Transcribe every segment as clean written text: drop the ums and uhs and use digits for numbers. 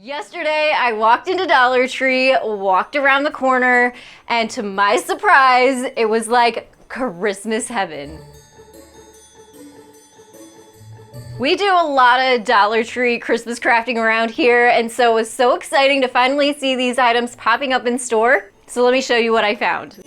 Yesterday, I walked into Dollar Tree, walked around the corner, and to my surprise, it was like Christmas heaven. We do a lot of Dollar Tree Christmas crafting around here, and so it was so exciting to finally see these items popping up in store. So let me show you what I found.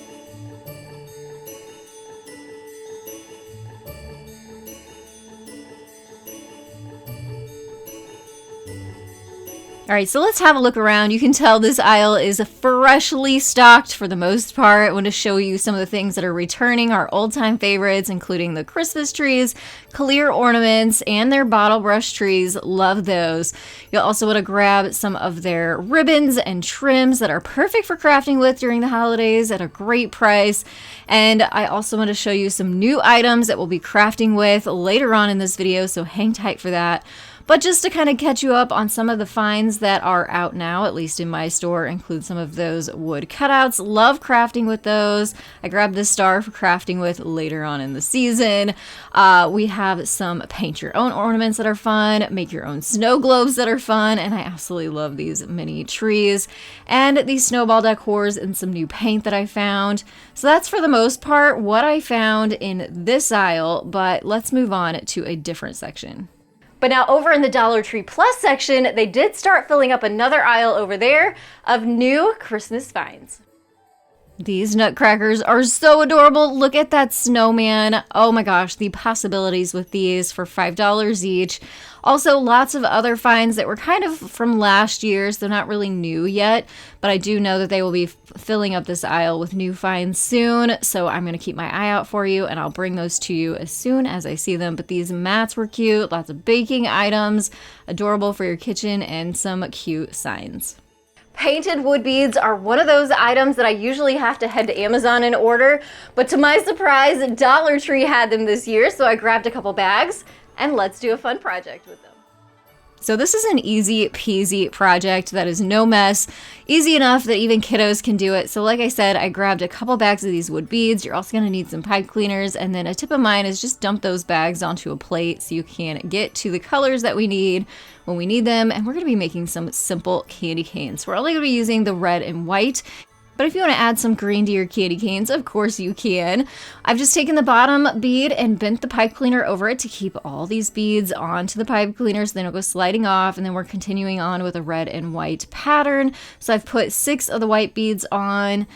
All right, so let's have a look around. You can tell this aisle is freshly stocked for the most part. I want to show you some of the things that are returning, our old-time favorites, including the Christmas trees, clear ornaments, and their bottle brush trees. Love those. You'll also want to grab some of their ribbons and trims that are perfect for crafting with during the holidays at a great price. And I also want to show you some new items that we'll be crafting with later on in this video, so hang tight for that. But just to kind of catch you up on some of the finds that are out now, at least in my store, include some of those wood cutouts. Love crafting with those. I grabbed this star for crafting with later on in the season. We have some paint your own ornaments that are fun, make your own snow globes that are fun, and I absolutely love these mini trees. And these snowball decors and some new paint that I found. So that's for the most part what I found in this aisle, but let's move on to a different section. But now over in the Dollar Tree Plus section, they did start filling up another aisle over there of new Christmas finds. These nutcrackers are so adorable. Look at that snowman. Oh my gosh, the possibilities with these for $5 each. Also, lots of other finds that were kind of from last year, so they're not really new yet, but I do know that they will be filling up this aisle with new finds soon, so I'm going to keep my eye out for you, and I'll bring those to you as soon as I see them. But these mats were cute, lots of baking items, adorable for your kitchen, and some cute signs. Painted wood beads are one of those items that I usually have to head to Amazon and order, but to my surprise, Dollar Tree had them this year, so I grabbed a couple bags, and let's do a fun project with them. So this is an easy peasy project that is no mess, easy enough that even kiddos can do it. So like I said, I grabbed a couple bags of these wood beads. You're also gonna need some pipe cleaners, and then a tip of mine is just dump those bags onto a plate so you can get to the colors that we need when we need them. And we're gonna be making some simple candy canes. We're only gonna be using the red and white. But if you want to add some reindeer candy canes, of course you can. I've just taken the bottom bead and bent the pipe cleaner over it to keep all these beads onto the pipe cleaner, so then it'll go sliding off, and then we're continuing on with a red and white pattern. So I've put 6 of the white beads on,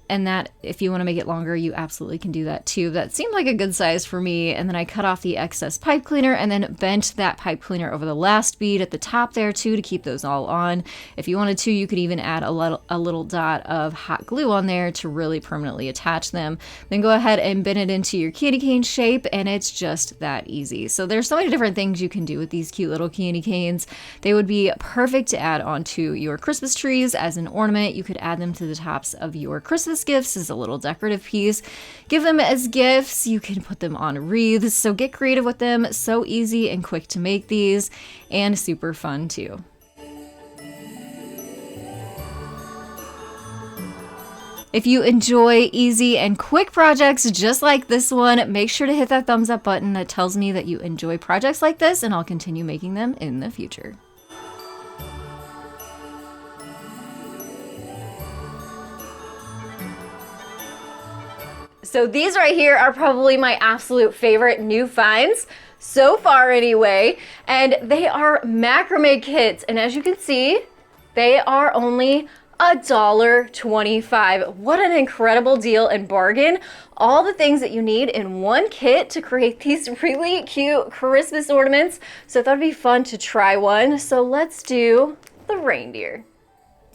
and that, if you want to make it longer, you absolutely can do that too. That seemed like a good size for me, and then I cut off the excess pipe cleaner and then bent that pipe cleaner over the last bead at the top there too to keep those all on. If you wanted to, you could even add a little dot of hot glue on there to really permanently attach them. Then go ahead and bend it into your candy cane shape, and it's just that easy. So there's so many different things you can do with these cute little candy canes. They would be perfect to add onto your Christmas trees as an ornament. You could add them to the tops of your Christmas gifts as a little decorative piece. Give them as gifts. You can put them on wreaths. So get creative with them. So easy and quick to make these, and super fun too. If you enjoy easy and quick projects just like this one, make sure to hit that thumbs up button that tells me that you enjoy projects like this, and I'll continue making them in the future. So these right here are probably my absolute favorite new finds so far anyway, and they are macrame kits, and as you can see, they are only $1.25. What an incredible deal and bargain. All the things that you need in one kit to create these really cute Christmas ornaments. So I thought it'd be fun to try one. So let's do the reindeer.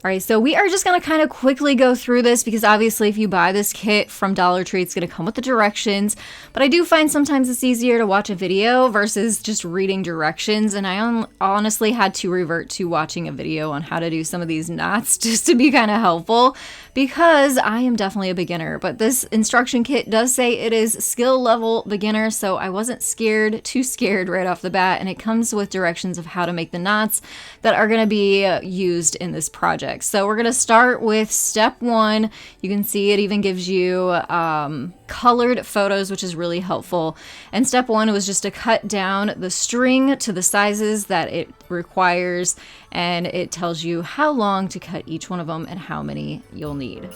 All right, so we are just gonna kind of quickly go through this because obviously if you buy this kit from Dollar Tree, it's gonna come with the directions, but I do find sometimes it's easier to watch a video versus just reading directions, and I honestly had to revert to watching a video on how to do some of these knots just to be kind of helpful because I am definitely a beginner, but this instruction kit does say it is skill level beginner, so I wasn't too scared right off the bat, and it comes with directions of how to make the knots that are gonna be used in this project. project. So we're gonna start with step 1. You can see it even gives you colored photos, which is really helpful. And step 1 was just to cut down the string to the sizes that it requires, and it tells you how long to cut each one of them and how many you'll need.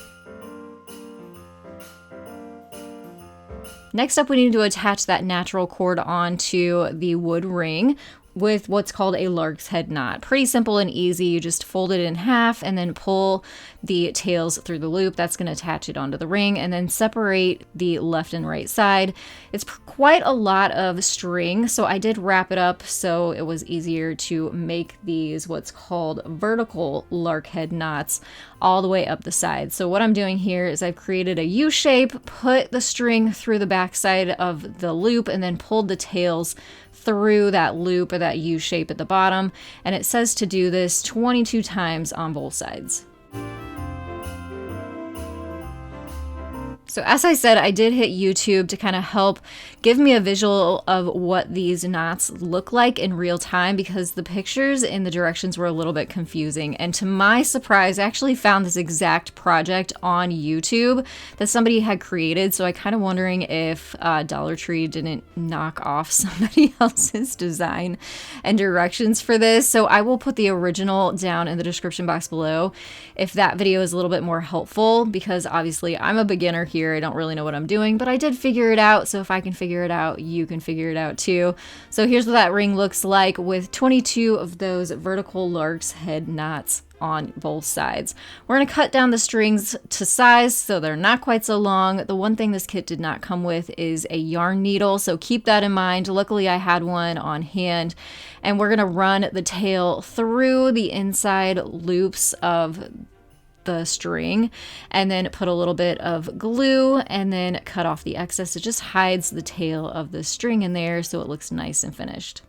Next up, we need to attach that natural cord onto the wood ring with what's called a lark's head knot. Pretty simple and easy. You just fold it in half and then pull the tails through the loop. That's going to attach it onto the ring, and then separate the left and right side. It's quite a lot of string, so I did wrap it up so it was easier to make these what's called vertical lark head knots all the way up the side. So what I'm doing here is I've created a U shape, put the string through the back side of the loop, and then pulled the tails through that loop or that U shape at the bottom. And it says to do this 22 times on both sides. So as I said, I did hit YouTube to kind of help give me a visual of what these knots look like in real time, because the pictures and the directions were a little bit confusing. And to my surprise, I actually found this exact project on YouTube that somebody had created. So I kind of wondering if Dollar Tree didn't knock off somebody else's design and directions for this. So I will put the original down in the description box below if that video is a little bit more helpful, because obviously I'm a beginner here. I don't really know what I'm doing, but I did figure it out. So if I can figure it out, you can figure it out too. So here's what that ring looks like with 22 of those vertical lark's head knots on both sides. We're going to cut down the strings to size so they're not quite so long. The one thing this kit did not come with is a yarn needle, so keep that in mind. Luckily I had one on hand, and we're going to run the tail through the inside loops of the string and then put a little bit of glue and then cut off the excess. It just hides the tail of the string in there so it looks nice and finished.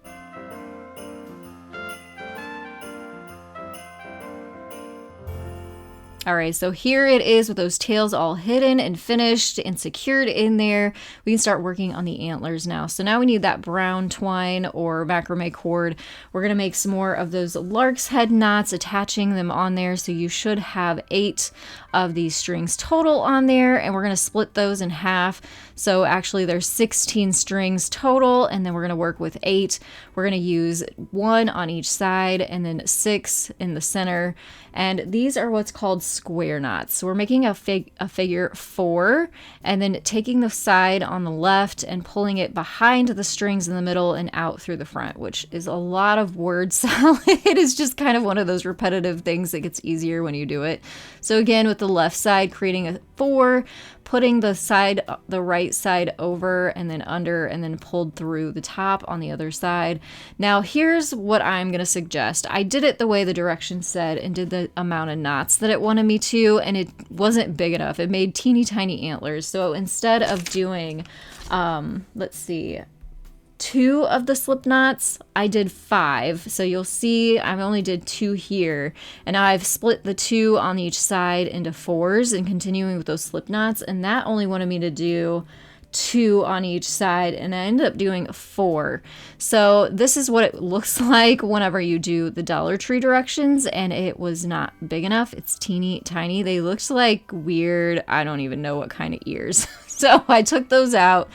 All right, so here it is with those tails all hidden and finished and secured in there. We can start working on the antlers now. So now we need that brown twine or macrame cord. We're gonna make some more of those lark's head knots, attaching them on there. So you should have 8 of these strings total on there, and we're gonna split those in half. So actually there's 16 strings total, and then we're gonna work with 8. We're gonna use 1 on each side and then 6 in the center. And these are what's called square knots. So we're making a figure 4, and then taking the side on the left and pulling it behind the strings in the middle and out through the front, which is a lot of word salad. It is just kind of one of those repetitive things that gets easier when you do it. So again, with the left side, creating a 4, putting the right side over and then under, and then pulled through the top on the other side. Now here's what I'm going to suggest. I did it the way the directions said and did the amount of knots that it wanted me to, and it wasn't big enough. It made teeny tiny antlers. So instead of doing, let's see, 2 of the slip knots, I did 5. So you'll see I only did 2 here, and now I've split the 2 on each side into 4s and continuing with those slip knots, and that only wanted me to do 2 on each side, and I ended up doing 4. So this is what it looks like whenever you do the Dollar Tree directions, and it was not big enough. It's teeny tiny. They looked like weird, I don't even know what kind of ears. So I took those out,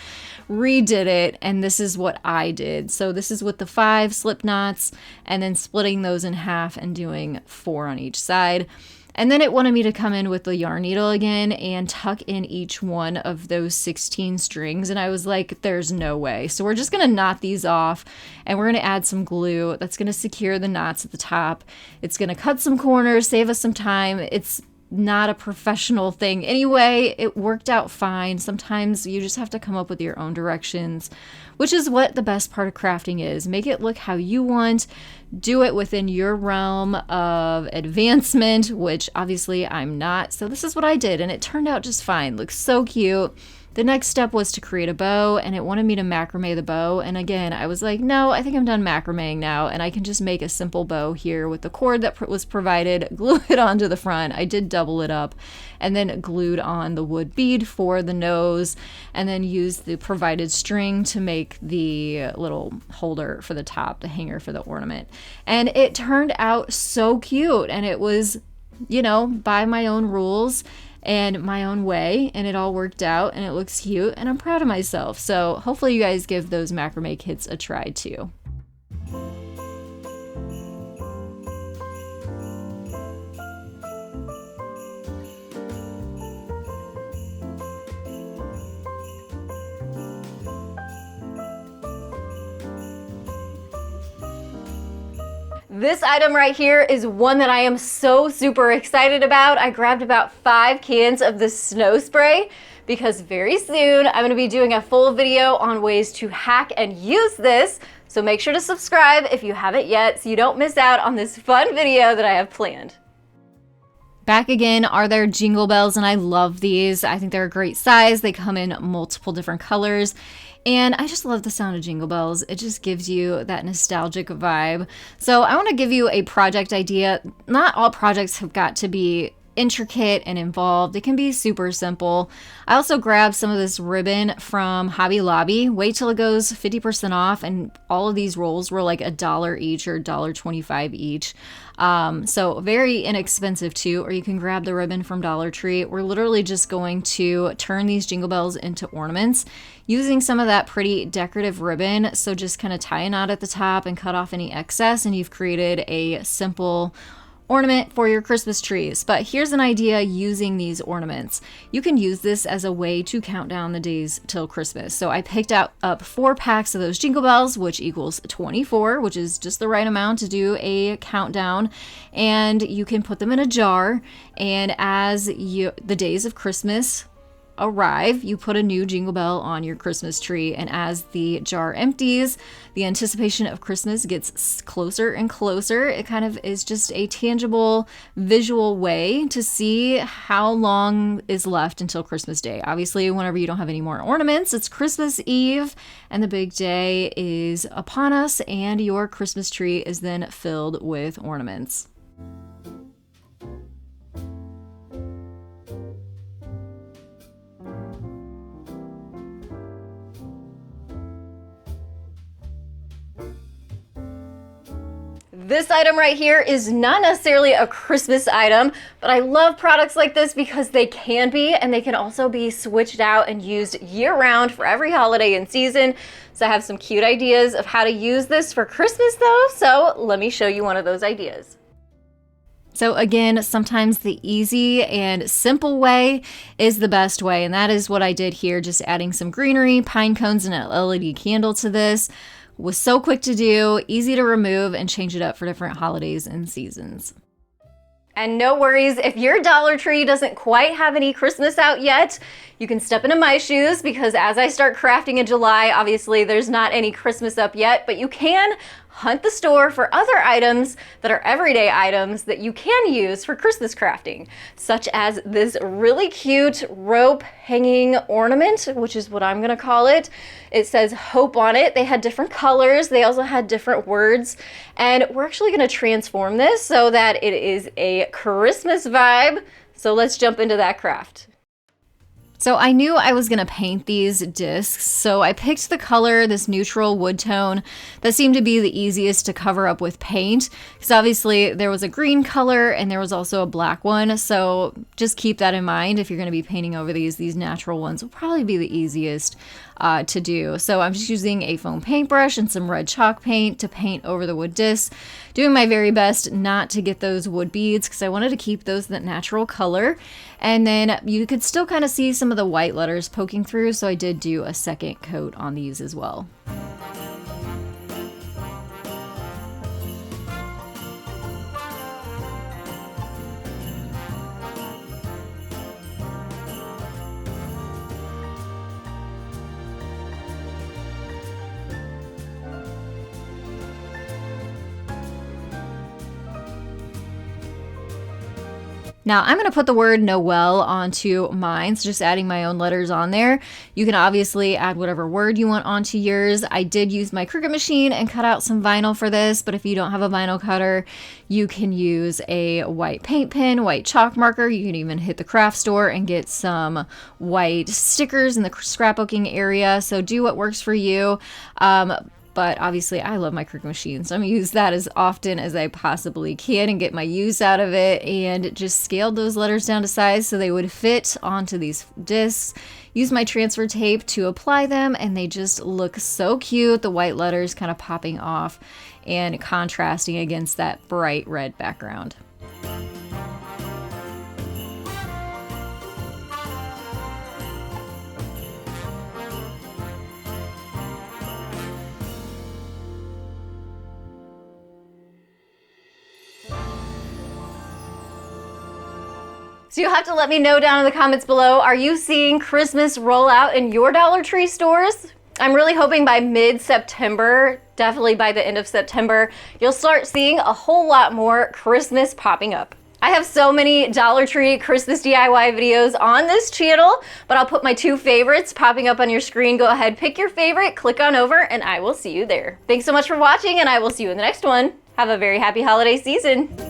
redid it, and this is what I did. So this is with the 5 slip knots and then splitting those in half and doing 4 on each side. And then it wanted me to come in with the yarn needle again and tuck in each one of those 16 strings. And I was like, there's no way. So we're just going to knot these off, and we're going to add some glue that's going to secure the knots at the top. It's going to cut some corners, save us some time. It's not a professional thing anyway. It worked out fine. Sometimes you just have to come up with your own directions, which is what the best part of crafting is. Make it look how you want. Do it within your realm of advancement, which obviously I'm not. So this is what I did, and it turned out just fine. Looks so cute. The next step was to create a bow, and it wanted me to macrame the bow. And again, I was like, no, I think I'm done macrameing now, and I can just make a simple bow here with the cord that was provided, glue it onto the front. I did double it up, and then glued on the wood bead for the nose, and then used the provided string to make the little holder for the top, the hanger for the ornament. And it turned out so cute, and it was you know, by my own rules and my own way, and it all worked out and it looks cute and I'm proud of myself. So hopefully you guys give those macrame kits a try too. This item right here is one that I am so super excited about. I grabbed about 5 cans of the snow spray because very soon I'm going to be doing a full video on ways to hack and use this. So make sure to subscribe if you haven't yet so you don't miss out on this fun video that I have planned. Back again are their Jingle bells, and I love these. I think they're a great size. They come in multiple different colors. And I just love the sound of Jingle bells. It just gives you that nostalgic vibe. So I want to give you a project idea. Not all projects have got to be intricate and involved. It can be super simple. I also grabbed some of this ribbon from Hobby Lobby. Wait till it goes 50% off, and all of these rolls were like $1 each or $1.25 each. So very inexpensive too, or you can grab the ribbon from Dollar Tree. We're literally just going to turn these Jingle bells into ornaments using some of that pretty decorative ribbon. So just kind of tie a knot at the top and cut off any excess, and you've created a simple ornament for your Christmas trees. But here's an idea using these ornaments. You can use this as a way to count down the days till Christmas. So I picked up 4 packs of those Jingle bells, which equals 24, which is just the right amount to do a countdown. And you can put them in a jar, and as the days of Christmas arrive, you put a new Jingle bell on your Christmas tree, and as the jar empties, the anticipation of Christmas gets closer and closer. It kind of is just a tangible visual way to see how long is left until Christmas Day. Obviously, whenever you don't have any more ornaments, it's Christmas Eve and the big day is upon us, and your Christmas tree is then filled with ornaments. This item right here is not necessarily a Christmas item, but I love products like this because they can be, and they can also be switched out and used year-round for every holiday and season. So I have some cute ideas of how to use this for Christmas though, so let me show you one of those ideas. So again, sometimes the easy and simple way is the best way, and that is what I did here, just adding some greenery, pine cones, and an LED candle to this. Was so quick to do, easy to remove, and change it up for different holidays and seasons. And no worries, if your Dollar Tree doesn't quite have any Christmas out yet, you can step into my shoes, because as I start crafting in July, obviously there's not any Christmas up yet, but you can hunt the store for other items that are everyday items that you can use for Christmas crafting, such as this really cute rope hanging ornament, which is what I'm gonna call it. It says hope on it. They had different colors. They also had different words, and we're actually gonna transform this so that it is a Christmas vibe. So let's jump into that craft. So I knew I was gonna paint these discs, so I picked the color, this neutral wood tone, that seemed to be the easiest to cover up with paint, because obviously there was a green color and there was also a black one, so just keep that in mind if you're gonna be painting over these natural ones will probably be the easiest to do. So I'm just using a foam paintbrush and some red chalk paint to paint over the wood discs, doing my very best not to get those wood beads because I wanted to keep those that natural color. And then you could still kind of see some of the white letters poking through, so I did do a second coat on these as well. Now I'm going to put the word Noel onto mine, so just adding my own letters on there. You can obviously add whatever word you want onto yours. I did use my Cricut machine and cut out some vinyl for this, but if you don't have a vinyl cutter, you can use a white paint pen, white chalk marker. You can even hit the craft store and get some white stickers in the scrapbooking area, so do what works for you. But obviously I love my Cricut machine, so I'm gonna use that as often as I possibly can and get my use out of it, and just scaled those letters down to size so they would fit onto these discs. Use my transfer tape to apply them, and they just look so cute. The white letters kind of popping off and contrasting against that bright red background. So you'll have to let me know down in the comments below, are you seeing Christmas roll out in your Dollar Tree stores? I'm really hoping by mid-September, definitely by the end of September, you'll start seeing a whole lot more Christmas popping up. I have so many Dollar Tree Christmas DIY videos on this channel, but I'll put my 2 favorites popping up on your screen. Go ahead, pick your favorite, click on over, and I will see you there. Thanks so much for watching, and I will see you in the next one. Have a very happy holiday season.